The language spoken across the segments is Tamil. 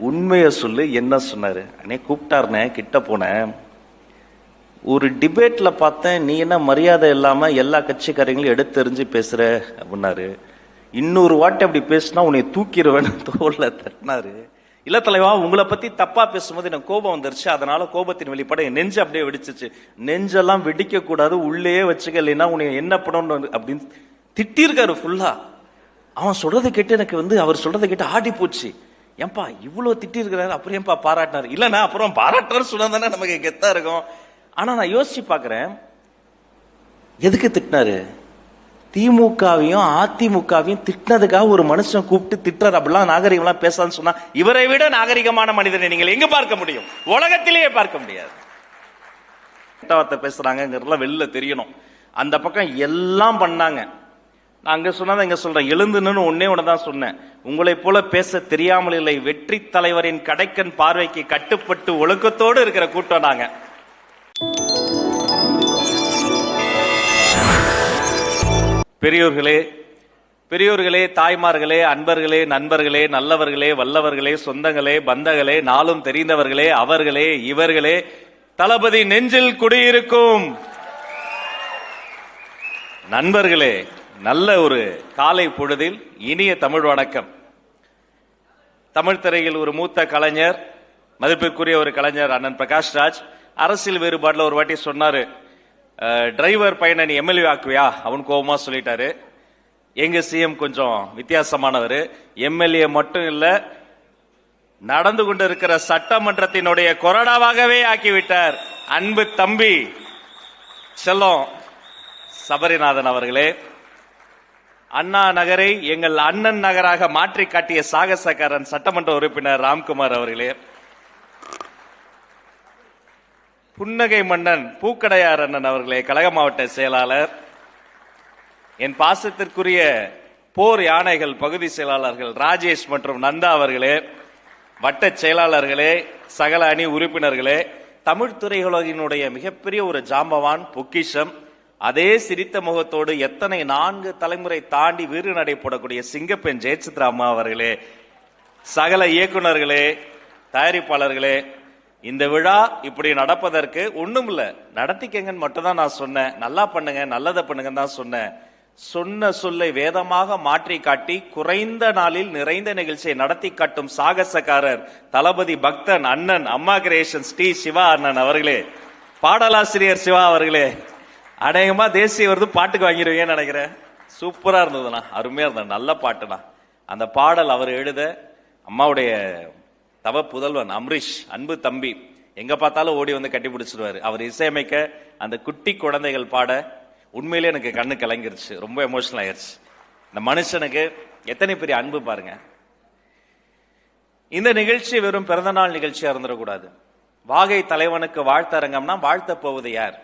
உண்மையை சொல்லு, என்ன சொன்னாரு? அண்ணே கூப்பிட்டாருனே, கிட்ட போனேன். ஒரு டிபேட்ல பார்த்தேன், நீ என்ன மரியாதை இல்லாம எல்லா கட்சிக்காரங்களும் எடுத்தெறிஞ்சு பேசுற அப்படின்னாரு. இன்னொரு வாட்டி அப்படி பேசினா உன்னை தூக்கிடுவேன்னு தோல்ல தட்டினாரு. இல்ல தலைவா, உங்களை பத்தி தப்பா பேசும்போது எனக்கு கோபம் வந்துருச்சு, அதனால கோபத்தின் வெளிப்பாடு என் நெஞ்சு அப்படியே வெடிச்சிச்சு. நெஞ்செல்லாம் வெடிக்க கூடாது, உள்ளேயே வச்சுக்க, இல்லைன்னா உன்னை என்ன பண்ணணும் அப்படின்னு திட்டிருக்காரு ஃபுல்லா. அவன் சொல்றதை கேட்டு எனக்கு அவர் சொல்றதை கேட்டு ஆடி போச்சு. ஏன்பா இவ்வளவு திட்டி இருக்கிறாரு, அப்புறம் ஏன்பா பாராட்டினாரு? இல்லன்னா அப்புறம் பாராட்டுறாரு சொன்னா தானே நமக்கு கெத்தா இருக்கும். ஆனா நான் யோசிச்சு பாக்குறேன், எதுக்கு திட்டினாரு? திமுகவையும் அதிமுகவையும் திட்டினதுக்காக ஒரு மனுஷன் கூப்பிட்டு திட்டுறாரு. அப்படிலாம் நாகரிகம்லாம் பேசான்னு சொன்னா, இவரை விட நாகரிகமான மனிதனை நீங்கள் எங்க பார்க்க முடியும்? உலகத்திலேயே பார்க்க முடியாது. வார்த்தை பேசுறாங்கிறதுலாம் வெளில தெரியணும். அந்த பக்கம் எல்லாம் பண்ணாங்க. நான் அங்க சொன்னதை இங்க சொல்றேன். எழுந்துன்னு ஒன்னே ஒண்ணுதான் சொன்னேன். உங்களை போல பேச தெரியாமல் இல்லை, வெற்றி தலைவரின் கடைக்கன் பார்வைக்கு கட்டுப்பட்டு ஒழுக்கத்தோடு இருக்கிற கூட்டம் நாங்க. பெரியோர்களே, தாய்மார்களே, அன்பர்களே, நண்பர்களே, நல்லவர்களே, வல்லவர்களே, சொந்தங்களே, பந்தங்களே, நாளும் தெரிந்தவர்களே, அவர்களே, இவர்களே, தளபதி நெஞ்சில் குடியிருக்கும் நண்பர்களே, நல்ல ஒரு காலை பொழுதில் இனிய தமிழ் வணக்கம். தமிழ் திரையில் ஒரு மூத்த கலைஞர், மதிப்பிற்குரிய ஒரு கலைஞர் அண்ணன் பிரகாஷ் ராஜ் அரசியல் வேறுபாடுல ஒரு வாட்டி சொன்னாரு, டிரைவர் பையனை நீ எம்எல்ஏ ஆக்குவியா? அவன் கோபமா சொல்லிட்டாரு. எங்க சிஎம் கொஞ்சம் வித்தியாசமானவர். எம்எல்ஏ மட்டும் இல்ல, நடந்து கொண்டிருக்கிற சட்டமன்றத்தினுடைய கொறடாவாகவே ஆக்கிவிட்டார். அன்பு தம்பி செல்லம் சபரிநாதன் அவர்களே, அண்ணா நகரை எங்கள் அண்ணன் நகராக மாற்றி காட்டிய சாகசக்காரன் சட்டமன்ற உறுப்பினர் ராம்குமார் அவர்களே, புன்னகை மன்னன் பூக்கடையார் அண்ணன் அவர்களே, கழக மாவட்ட செயலாளர், என் பாசத்திற்குரிய போர் யானைகள் பகுதி செயலாளர்கள் ராஜேஷ் மற்றும் நந்தா அவர்களே, வட்ட செயலாளர்களே, சகல அணி உறுப்பினர்களே, தமிழ் துறைகளினுடைய மிகப்பெரிய ஒரு ஜாம்பவான் பொக்கிஷம், அதே சிரித்த முகத்தோடு எத்தனை 4 தலைமுறை தாண்டி வீறு நடை போடக்கூடிய சிங்கப்பெண் ஜெயசித்ரா அம்மா அவர்களே, சகல இயக்குநர்களே, தயாரிப்பாளர்களே, இந்த விழா இப்படி நடப்பதற்கு ஒண்ணும் இல்ல, நடத்திக்கங்கன்னு மட்டும் தான் நான் சொன்னேன். நல்லா பண்ணுங்க, நல்லதை பண்ணுங்க தான் சொன்னேன். சொன்ன சொல்லை வேதமாக மாற்றி காட்டி குறைந்த நாளில் நிறைந்த நிகழ்ச்சியை நடத்தி காட்டும் சாகசக்காரர் தளபதி பக்தன் அண்ணன் அம்மா கிரியேஷன்ஸ் டி சிவா அண்ணன் அவர்களே, பாடலாசிரியர் சிவா அவர்களே, அநேகமா தேசிய விருது பாட்டுக்கு வாங்கிடுவீங்கன்னு நினைக்கிறேன். சூப்பரா இருந்ததுண்ணா, அருமையா இருந்தது, நல்ல பாட்டுண்ணா. அந்த பாடல் அவர் எழுத, அம்மாவுடைய தவ புதல்வன் அம்ரீஷ் அன்பு தம்பி எங்க பார்த்தாலும் ஓடி வந்து கட்டி பிடிச்சிருவாரு. அவர் இசையமைக்க, அந்த குட்டி குழந்தைகள் பாட, உண்மையிலே எனக்கு கண்ணு கலங்கிருச்சு, ரொம்ப எமோஷனல் ஆயிடுச்சு. இந்த மனுஷனுக்கு எத்தனை பெரிய அன்பு பாருங்க. இந்த நிகழ்ச்சி வெறும் பிறந்தநாள் நிகழ்ச்சியா இருந்துடக்கூடாது. வாகை தலைவனுக்கு வாழ்த்தரங்கம்னா வாழ்த்த போவது யார்?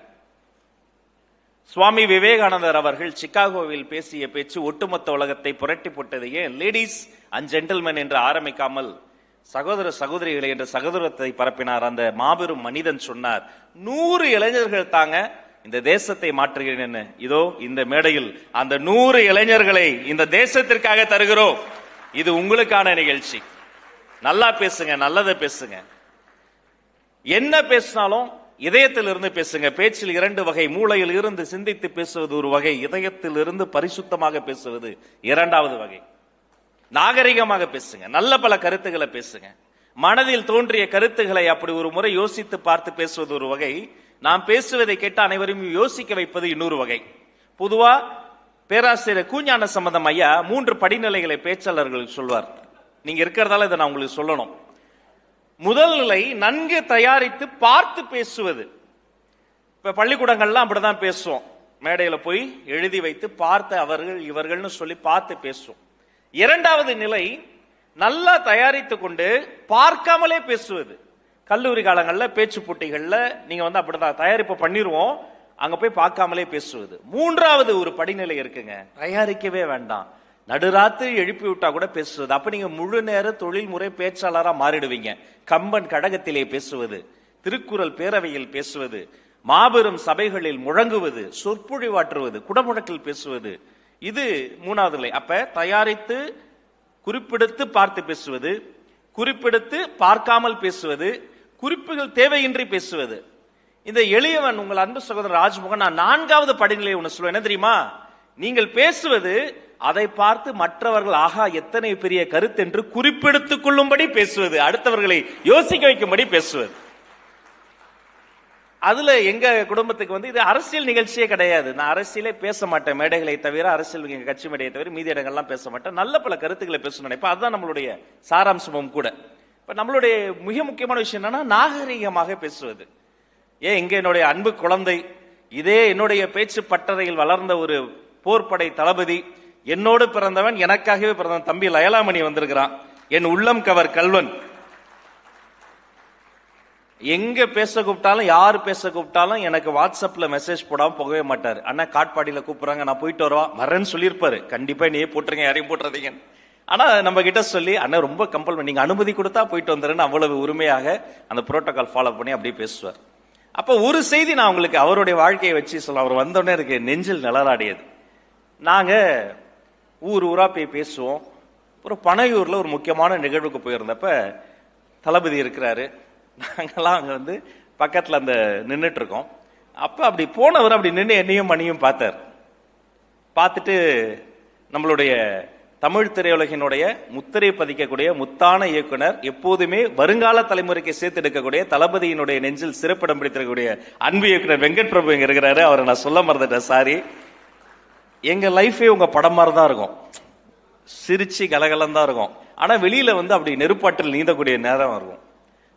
சுவாமி விவேகானந்தர் அவர்கள் சிகாகோவில் பேசிய பேச்சு ஒட்டுமொத்த உலகத்தை புரட்டி போட்டது. ஏன் லேடிஸ் அண்ட் ஜென்டில்மென் என்று ஆரம்பிக்காமல் சகோதர சகோதரிகளை என்ற சகோதரத்தை பரப்பினார். அந்த மாபெரும் மனிதன் சொன்னார், 100 இளைஞர்கள் தாங்க இந்த தேசத்தை மாற்றுகிறேன். இதோ இந்த மேடையில் அந்த 100 இளைஞர்களை இந்த தேசத்திற்காக தருகிறோம். இது உங்களுக்கான நிகழ்ச்சி. நல்லா பேசுங்க, நல்லதை பேசுங்க. என்ன பேசினாலும் இதயத்திலிருந்து பேசுங்க. பேச்சில் 2 வகை. மூளையில் இருந்து சிந்தித்து பேசுவது ஒரு வகை, இதயத்தில் இருந்து பரிசுத்தமாக பேசுவது 2வது வகை. நாகரிகமாக பேசுங்க, நல்ல பல கருத்துக்களை பேசுங்க. மனதில் தோன்றிய கருத்துக்களை அப்படி ஒரு முறை யோசித்து பார்த்து பேசுவது ஒரு வகை. நாம் பேசுவதை கேட்டு அனைவரையும் யோசிக்க வைப்பது இன்னொரு வகை. பொதுவா பேராசிரியர் கூஞான சம்பந்தம் ஐயா 3 படிநிலைகளை பேச்சாளர்களுக்கு சொல்வார். நீங்க இருக்கிறதால இதை நான் உங்களுக்கு சொல்லணும். முதல் நிலை, நன்கு தயாரித்து பார்த்து பேசுவது. இப்ப பள்ளிக்கூடங்கள்லாம் அப்படிதான் பேசுவோம். மேடையில போய் எழுதி வைத்து பார்த்து அவர்கள் இவர்கள்னு சொல்லி பார்த்து பேசுவோம். 2வது நிலை, நல்லா தயாரித்து கொண்டு பார்க்காமலே பேசுவது. கல்லூரி காலங்களில் பேச்சு போட்டிகள்ல நீங்க அப்படிதான் தயாரிப்பு பண்ணிடுவோம், அங்க போய் பார்க்காமலே பேசுவது. 3வது ஒரு படிநிலை இருக்குங்க, தயாரிக்கவே வேண்டாம், நடுராத்திரி எழுப்பி விட்டா கூட பேசுவது. அப்ப நீங்க முழு நேர தொழில்முறை பேச்சாளரா மாறிடுவீங்க. கம்பன் கடகத்திலே பேசுவது, திருக்குறள் பேரவையில் பேசுவது, மாபெரும் சபைகளில் முழங்குவது, சொற்பொழிவாற்றுவது, குடமுழக்கில் பேசுவது, இது 3வது நிலை. அப்ப தயாரித்து குறிப்பிடுத்து பார்த்து பேசுவது, குறிப்பெடுத்து பார்க்காமல் பேசுவது, குறிப்புகள் தேவையின்றி பேசுவது. இந்த எளியவன் உங்கள் அன்பு சகோதரர் ராஜ்மோகன், நான் 4வது படிநிலை ஒன்று சொல்லுவேன். என்ன தெரியுமா? நீங்கள் பேசுவது அதை பார்த்து மற்றவர்கள் ஆகா எத்தனை பெரிய கருத்து என்று குறிப்பெடுத்துக் கொள்ளும்படி பேசுவது, அடுத்தவர்களை யோசிக்க வைக்கும்படி பேசுவது. அதுல எங்க குடும்பத்துக்கு வந்து இது அரசியல் நிகழ்ச்சியே கிடையாது. நான் அரசியலே பேச மாட்டேன், மேடைகளை தவிர, அரசியல் எங்க கட்சி மேடையை தவிர மீதி இடங்கள்லாம் பேச மாட்டேன். நல்ல பல கருத்துக்களை பேசணும் நினைப்பேன். அதுதான் நம்மளுடைய சாராம்சமும் கூட. இப்ப நம்மளுடைய மிக முக்கியமான விஷயம் என்னன்னா நாகரிகமாக பேசுவது. ஏன் இங்க என்னுடைய அன்பு குழந்தை, இதே என்னுடைய பேச்சு பட்டறையில் வளர்ந்த ஒரு போர்படை தளபதி, என்னோடு பிறந்தவன், எனக்காகவே பிறந்தவன் தம்பி லயலாமணி வந்திருக்கிறான். என் உள்ளம் கவர் கல்வன். எங்க பேச கூப்பிட்டாலும், யாரு பேச கூப்பிட்டாலும் எனக்கு வாட்ஸ்அப்ல மெசேஜ் போடாம போகவே மாட்டாரு. அண்ணா காட்பாடியில கூப்பிடுறாங்க, நான் போயிட்டு வரேன்னு சொல்லியிருப்பாரு. கண்டிப்பா நீயே போட்டுருங்க, யாரையும் போட்டுறதீங்க. ஆனா நம்ம கிட்ட சொல்லி அண்ணன் ரொம்ப கம்பல் பண்ணி நீங்க அனுமதி கொடுத்தா போயிட்டு வந்துருன்னு அவ்வளவு உரிமையாக அந்த புரோட்டோகால் ஃபாலோ பண்ணி அப்படியே பேசுவார். அப்ப ஒரு செய்தி நான் உங்களுக்கு அவருடைய வாழ்க்கையை வச்சு சொல்ல, அவர் வந்தோடனே இருக்கு நெஞ்சில் நிழலாடியது. நாங்க ஊர் ஊரா போய் பேசுவோம். ஒரு பனையூர்ல ஒரு முக்கியமான நிகழ்வுக்கு போயிருந்தப்ப தளபதி இருக்கிறாரு. நாங்கெல்லாம் அங்க வந்து பக்கத்துல அந்த நின்றுட்டு இருக்கோம். அப்ப அப்படி போனவர் அப்படி நின்று என்னையும் மணியும் பார்த்தார். பார்த்துட்டு நம்மளுடைய தமிழ் திரையுலகினுடைய முத்திரை பதிக்கக்கூடிய முத்தான இயக்குனர், எப்போதுமே வருங்கால தலைமுறைக்கு சேர்த்து எடுக்கக்கூடிய தளபதியினுடைய நெஞ்சில் சிறப்பிடம் பிடித்திருக்கக்கூடிய அன்பு இயக்குனர் வெங்கட் பிரபு இங்க இருக்கிறாரு. அவரை நான் சொல்ல மறந்துட்டேன், சாரி. எங்க லைஃபே உங்க படம் மாதிரி தான் இருக்கும், சிரிச்சு கலகலம் தான் இருக்கும். ஆனா வெளியில வந்து அப்படி நெருப்பாட்டில் நீந்தக்கூடிய நேரம் இருக்கும்.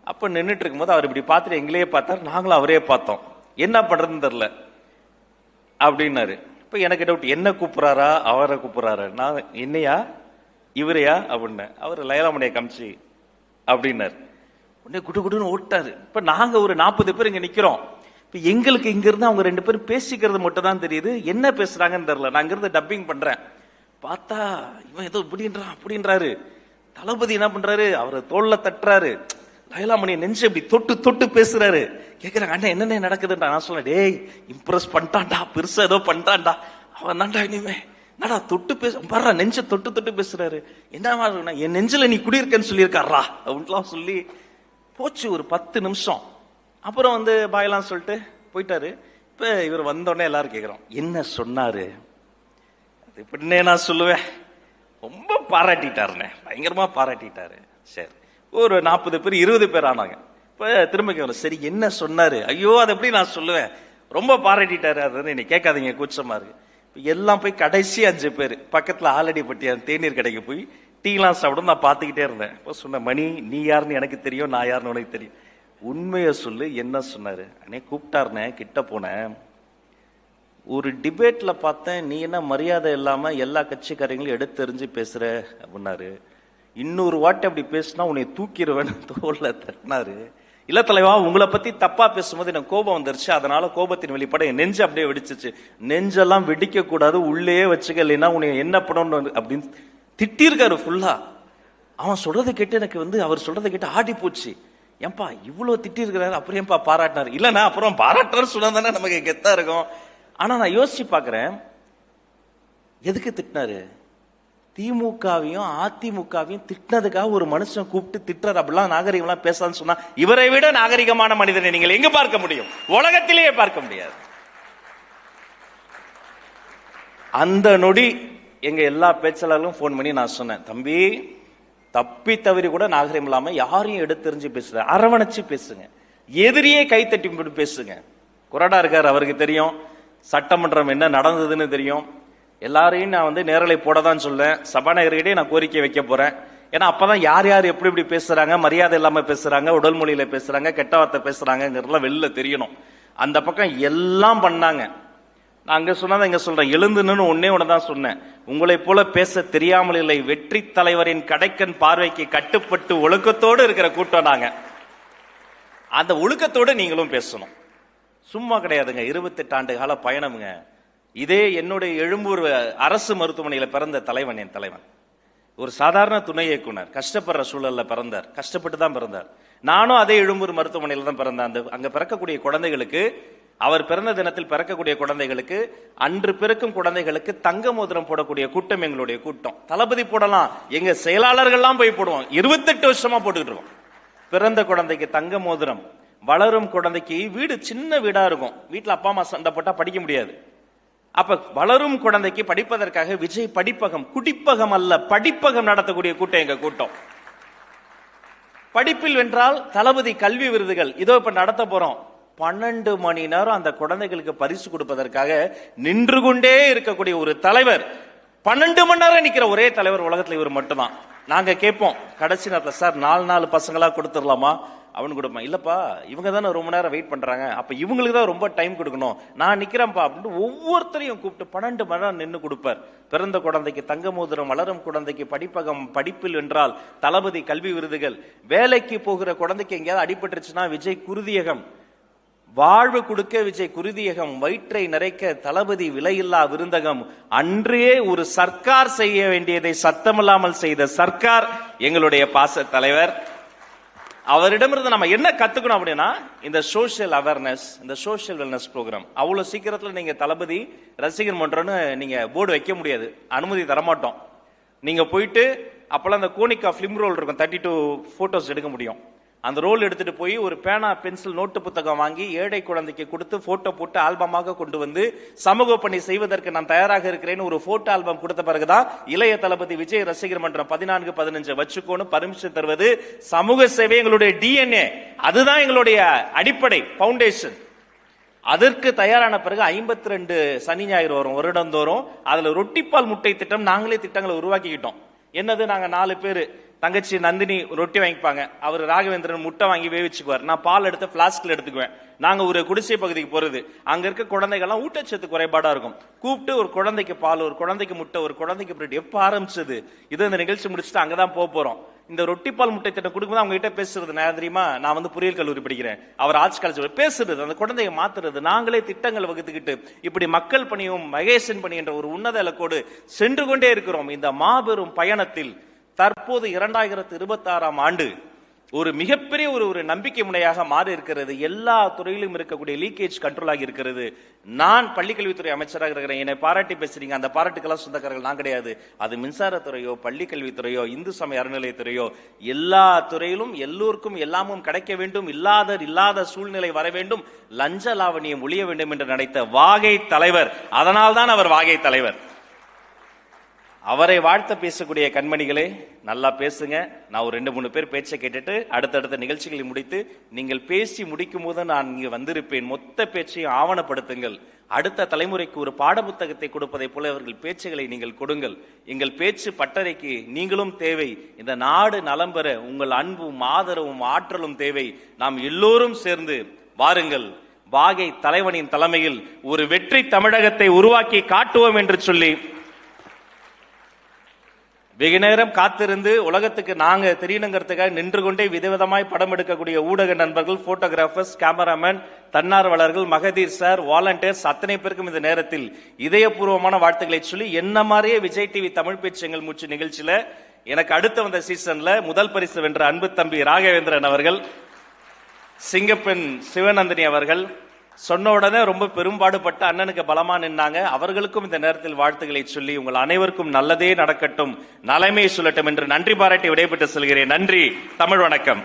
அப்ப நின்றுட்டு இருக்கும்போது அவர் இப்படி பார்த்துட்டு எங்களையே பார்த்தார், நாங்களும் அவரே பார்த்தோம். என்ன பண்றதுன்னு தெரியல அப்படின்னாரு. இப்ப எனக்கு டவுட், என்ன கூப்பிடுறாரா அவரை கூப்பிடுறாரு? நான் என்னையா இவரையா அப்படின்னேன். அவர் லயலாமணியை காமிச்சு அப்படின்னாரு. உடனே குடு குடுன்னு ஓட்டாரு. இப்ப நாங்க ஒரு 40 பேர் இங்க நிக்கிறோம். இப்ப எங்களுக்கு இங்க இருந்து அவங்க 2 பேரும் பேசிக்கிறது மட்டும் தான் தெரியுது, என்ன பேசுறாங்கன்னு தெரியல. நான் இங்க இருந்து டப்பிங் பண்றேன். பார்த்தா இவன் ஏதோ இப்படின்றான் அப்படின்றாரு. தளபதி என்ன பண்றாரு, அவரை தோல்ல தட்டுறாரு. லயலாமணி நெஞ்சு அப்படி தொட்டு தொட்டு பேசுறாரு. கேக்குறாங்க அண்ணன் என்னென்ன நடக்குதுன்றா. நான் சொல்ல, டேய் இம்ப்ரெஸ் பண்ணிட்டான்டா, பெருசா ஏதோ பண்றான்டா அவன் தான்டா. இனிமே நடா தொட்டு பேச பாரு, நெஞ்ச தொட்டு தொட்டு பேசுறாரு. என்ன என் நெஞ்சில நீ குடியிருக்கன்னு சொல்லியிருக்காரா அப்படின்லாம் சொல்லி போச்சு ஒரு 10 நிமிஷம். அப்புறம் வந்து பாயெல்லாம் சொல்லிட்டு போயிட்டாரு. இப்ப இவர் வந்தோடனே எல்லாரும் கேக்குறோம் என்ன சொன்னாரு. அது இப்படின்னே நான் சொல்லுவேன், ரொம்ப பாராட்டிட்டாருண்ணே, பயங்கரமா பாராட்டிட்டாரு. சரி, ஒரு 40 பேர் 20 பேர் ஆனாங்க. இப்ப திரும்ப கேட்கணும், சரி என்ன சொன்னாரு? ஐயோ அதை எப்படி நான் சொல்லுவேன், ரொம்ப பாராட்டிட்டாரு. அது நீ கேட்காதீங்க, கூச்சமா இருக்கு. எல்லாம் போய் கடைசி 5 பேர் பக்கத்துல ஆலடி பட்டியா தேநீர் கடைக்கு போய் டீலாம் சாப்பிடும். நான் பார்த்துக்கிட்டே இருந்தேன். இப்போ சொன்ன, மணி நீ யாருன்னு எனக்கு தெரியும், நான் யாருன்னு உனக்கு தெரியும், உண்மையை சொல்லு என்ன சொன்னாரு. அண்ணே கூப்பிட்டாருனே, கிட்ட போனேன், ஒரு டிபேட்ல பார்த்தேன், நீ என்ன மரியாதை இல்லாம எல்லா கட்சிக்காரங்களும் எடுத்து எறிஞ்சு பேசுற அப்படின்னாரு. இன்னொரு வாட்டி அப்படி பேசினா உன்னை தூக்கிடுவேன் தோல்ல தட்டினாரு. இல்ல தலைவா, உங்களை பத்தி தப்பா பேசும்போது எனக்கு கோபம் வந்துருச்சு, அதனால கோபத்தின் வெளிப்பாடு என் நெஞ்சு அப்படியே வெடிச்சிச்சு. நெஞ்செல்லாம் வெடிக்க கூடாது, உள்ளே வச்சுக்க, இல்லைன்னா உன்னை என்ன பண்ணணும் அப்படின்னு திட்டிருக்காரு ஃபுல்லா. அவன் சொல்றதை கேட்டு எனக்கு வந்து அவர் சொல்றதை கேட்டு ஆடி போச்சு. ஏன்பா இவ்வளவு திட்டி இருக்கிறாரு, அப்புறம் ஏன்பா பாராட்டினாரு? இல்லன்னா அப்புறம் பாராட்டுறாரு சொன்னா தானே நமக்கு கெத்தா இருக்கும். ஆனா நான் யோசிச்சு பாக்குறேன், எதுக்கு திட்டினாரு? திமுகவையும் அதிமுகவையும் திட்டினதுக்காக ஒரு மனுஷன் கூப்பிட்டு திட்டுறாரு. அப்படிலாம் நாகரிகம்லாம் பேசலாம்னு சொன்னா, இவரை விட நாகரிகமான மனிதனை நீங்கள் எங்க பார்க்க முடியும்? உலகத்திலேயே பார்க்க முடியாது. அந்த நொடி எங்க எல்லா பேச்சாளர்களும் போன் பண்ணி நான் சொன்னேன், தம்பி தப்பி தவறி கூட நாகரிகம் இல்லாம யாரையும் எடுத்தெறிஞ்சு பேசுற, அரவணைச்சு பேசுங்க, எதிரியே கை தட்டி பேசுங்க. குரடா இருக்காரு, அவருக்கு தெரியும் சட்டமன்றம் என்ன நடந்ததுன்னு தெரியும். எல்லாரையும் நான் வந்து நேரலை போட தான் சொல்லேன். சபாநாயகர்கிட்டே நான் கோரிக்கை வைக்க போறேன். ஏன்னா அப்பதான் யார் யார் எப்படி எப்படி பேசுறாங்க, மரியாதை இல்லாம பேசுறாங்க, உடல் மொழியில பேசுறாங்க, கெட்ட வார்த்தை பேசுறாங்கிறதுலாம் வெளில தெரியணும். அந்த பக்கம் எல்லாம் பண்ணாங்க. நான் அங்க சொன்னதான் இங்க சொல்றேன், எழுந்துன்னு ஒன்னே ஒண்ணுதான் சொன்னேன், உங்களை போல பேச தெரியாமல் இல்லை, வெற்றி தலைவரின் கடைக்கன் பார்வைக்கு கட்டுப்பட்டு ஒழுக்கத்தோடு இருக்கிற கூட்டம் நாங்க. அந்த ஒழுக்கத்தோடு நீங்களும் பேசணும், சும்மா கிடையாதுங்க. 28 ஆண்டு கால பயணம்ங்க. இதே என்னுடைய எழும்பூர் அரசு மருத்துவமனையில பிறந்த தலைவன், என் தலைவன் ஒரு சாதாரண துணை இயக்குனர், கஷ்டப்படுற சூழல்ல பிறந்தார், கஷ்டப்பட்டு தான் பிறந்தார். நானும் அதே எழும்பூர் மருத்துவமனையில தான் பிறந்தேன். அங்க பிறக்கக்கூடிய குழந்தைகளுக்கு அவர் பிறந்த தினத்தில் பிறக்கக்கூடிய குழந்தைகளுக்கு, அன்று பிறக்கும் குழந்தைகளுக்கு தங்க மோதிரம் போடக்கூடிய கூட்டம் எங்களுடைய கூட்டம். தளபதி போடலாம், எங்க செயலாளர்கள்லாம் போய் போடுவோம். 28 வருஷமா போட்டுக்கிட்டு இருக்கோம். பிறந்த குழந்தைக்கு தங்க மோதிரம், வளரும் குழந்தைக்கு வீடு சின்ன வீடா இருக்கும், வீட்டுல அப்பா அம்மா சண்டை போட்டா படிக்க முடியாது. அப்ப வளரும் குழந்தைக்கு படிப்பதற்காக விஜய் படிப்பகம், குடிப்பகம் அல்ல படிப்பகம் நடத்தக்கூடிய கூட்டம் எங்க கூட்டம். படிப்பில் வென்றால் தளபதி கல்வி விருதுகள் இதோ இப்ப நடத்த போறோம். 12 மணி நேரம் அந்த குழந்தைகளுக்கு பரிசு கொடுப்பதற்காக நின்று கொண்டே இருக்கக்கூடிய ஒரு தலைவர், 12 மணி நேரம் நிக்கிற ஒரே தலைவர் உலகத்துல இவர் மட்டும்தான். நாங்க கேட்போம் கடைசி நேரத்தில், சார் 4 பசங்களா கொடுத்துடலாமா? அவனு கொடுப்பான், இல்லப்பா இவங்க தானே ரொம்ப நேரம் வெயிட் பண்றாங்க, அப்ப இவங்களுக்கு தான் ரொம்ப டைம் கொடுக்கணும், நான் நிக்கிறேன்ப்பா அப்படின்னு ஒவ்வொருத்தரையும் கூப்பிட்டு 12 மணி நேரம் நின்று கொடுப்பார். பிறந்த குழந்தைக்கு தங்க மோதிரம், வளரும் குழந்தைக்கு படிப்பகம், படிப்பில் வென்றால் தளபதி கல்வி விருதுகள், வேலைக்கு போகிற குழந்தைக்கு எங்கேயாவது அடிபட்டுருச்சுன்னா விஜய் குருதியகம், வாழ்வு கொடுக்க விஜய் குருதியகம், வயிற்றை நிறைக்க தளபதி விலையில்லா விருந்தகம். அன்றே ஒரு சர்க்கார் செய்ய வேண்டியதை சத்தமில்லாமல் செய்த சர்க்கார் எங்களுடைய பாச தலைவர். அவரிடமிருந்து நம்ம என்ன கத்துக்கணும் அப்படின்னா, இந்த சோசியல் அவேர்னஸ், இந்த சோசியல் வெல்னஸ் ப்ரோக்ராம். அவ்வளவு சீக்கிரத்துல நீங்க தளபதி ரசிகர் மன்றம்னு நீங்க போர்டு வைக்க முடியாது, அனுமதி தரமாட்டோம். நீங்க போயிட்டு அப்பெல்லாம் அந்த கோனிகா பிலிம் ரோல் இருக்கும், 32 போட்டோஸ் எடுக்க முடியும். அந்த ரோல் எடுத்துட்டு போய் ஒரு பேனா, பென்சில், நோட்டு புத்தகம் வாங்கி ஏழை குழந்தைக்கு கொடுத்து போட்டோ போட்டு ஆல்பமாக கொண்டு வந்து சமூக பணி செய்வதற்கு நான் தயாராக இருக்கிறேன்னு ஒரு போட்டோ ஆல்பம் கொடுத்த பிறகுதான் இளைய தளபதி விஜய் ரசிகர் மன்றம் 14-15 வச்சுக்கோன்னு பர்மிஷன் தருவது. சமூக சேவை எங்களுடைய DNA, அதுதான் எங்களுடைய அடிப்படை பவுண்டேஷன். அதற்கு தயாரான பிறகு 52 சனி ஞாயிறு வரும் வருடந்தோறும். அதுல ரொட்டிப்பால் முட்டை திட்டம் நாங்களே திட்டங்களை உருவாக்கிக்கிட்டோம். என்னது, நாங்க 4 பேரு, தங்கச்சி நந்தினி ரொட்டி வாங்கிப்பாங்க, அவர் ராகவேந்திரன் முட்டை வாங்கி வேவிச்சுக்குவார், நான் பால் எடுத்து பிளாஸ்க்ல எடுத்துக்குவேன். நாங்க ஒரு குடிசை பகுதிக்கு போறது, அங்க இருக்க குழந்தைகள்லாம் ஊட்டச்சத்து குறைபாடா இருக்கும். கூப்பிட்டு ஒரு குழந்தைக்கு பால், ஒரு குழந்தைக்கு முட்டை, ஒரு குழந்தைக்கு பிரெட். எப்ப ஆரம்பிச்சது இது? இந்த நிகழ்ச்சி முடிச்சுட்டு அங்கதான் போறோம். இந்த ரொட்டி பால் முட்டை திட்டம் கொடுக்கும்போது அவங்க கிட்ட பேசுறது நான் தெரியுமா, நான் வந்து பொறியியல் கல்லூரி படிக்கிறேன், அவர் ஆர்ட்ஸ் காலேஜ், பேசுறது, அந்த குழந்தைய மாத்துறது, நாங்களே திட்டங்கள் வகுத்துக்கிட்டு இப்படி மக்கள் பணியும் மகேசன் பணி என்ற ஒரு உன்னத இலக்கோடு சென்று கொண்டே இருக்கிறோம். இந்த மாபெரும் பயணத்தில் தற்போது 2026ஆம் ஆண்டு ஒரு மிகப்பெரிய ஒரு நம்பிக்கை முனையாக மாறி இருக்கிறது. எல்லா துறையிலும் இருக்கக்கூடிய லீக்கேஜ் கண்ட்ரோல் ஆகி இருக்கிறது. நான் பள்ளிக்கல்வித்துறை அமைச்சராக இருக்கிறேன், என்னை பாராட்டி பேசுறீங்க, அந்த பாராட்டுக்கெல்லாம் சொந்தக்காரர்கள் நான் கிடையாது. அது மின்சாரத்துறையோ, பள்ளிக்கல்வித்துறையோ, இந்து சமய அறநிலையத்துறையோ, எல்லா துறையிலும் எல்லோருக்கும் எல்லாமும் கிடைக்க வேண்டும், இல்லாத சூழ்நிலை வர வேண்டும், லஞ்ச லாவணியம் ஒழிய வேண்டும் என்று நினைத்த வாகை தலைவர். அதனால்தான் அவர் வாகை தலைவர். அவரை வாழ்த்த பேசக்கூடிய கண்மணிகளே, நல்லா பேசுங்க. நான் ஒரு 2-3 பேர் பேச்சை கேட்டுட்டு அடுத்தடுத்த நிகழ்ச்சிகளை முடித்து, நீங்கள் பேசி முடிக்கும் போது நான் இங்கு வந்திருப்பேன். மொத்த பேச்சையும் ஆவணப்படுத்துங்கள். அடுத்த தலைமுறைக்கு ஒரு பாடப்புத்தகத்தை கொடுப்பதை போல அவர்கள் பேச்சுகளை நீங்கள் கொடுங்கள். எங்கள் பேச்சு பட்டறைக்கு நீங்களும் தேவை. இந்த நாடு நலம் பெற உங்கள் அன்பும் ஆதரவும் ஆற்றலும் தேவை. நாம் எல்லோரும் சேர்ந்து வாருங்கள், வாகை தலைவனின் தலைமையில் ஒரு வெற்றி தமிழகத்தை உருவாக்கி காட்டுவோம் என்று சொல்லி, வெகு நேரம் காத்திருந்து உலகத்துக்கு நாங்க தெரியணுங்கிறதுக்காக நின்று கொண்டே விதவிதமாய் படம் எடுக்கக்கூடிய ஊடக நண்பர்கள், போட்டோகிராஃபர்ஸ், கேமராமேன், தன்னார்வலர்கள், மகதீர் சார், வாலண்டியர்ஸ், அத்தனை பேருக்கும் இந்த நேரத்தில் இதயபூர்வமான வாழ்த்துக்களை சொல்லி, என்ன மாதிரியே விஜய் டிவி தமிழ் பேச்சு எங்கள் மூச்சு நிகழ்ச்சியில எனக்கு அடுத்து வந்த சீசன்ல முதல் பரிசு வென்ற அன்பு தம்பி ராகவேந்திரன் அவர்கள், சிங்கப்பெண் சிவநந்தினி அவர்கள் சொன்ன உடனே ரொம்ப பெரும்பாடுபட்டு அண்ணனுக்கு பலமா நின்னாங்க. அவர்களுக்கும் இந்த நேரத்தில் வாழ்த்துக்களை சொல்லி, உங்கள் அனைவருக்கும் நல்லதே நடக்கட்டும், நலமே சொல்லட்டும் என்று நன்றி பாராட்டி விடைபெற்று செல்கிறேன். நன்றி. தமிழ் வணக்கம்.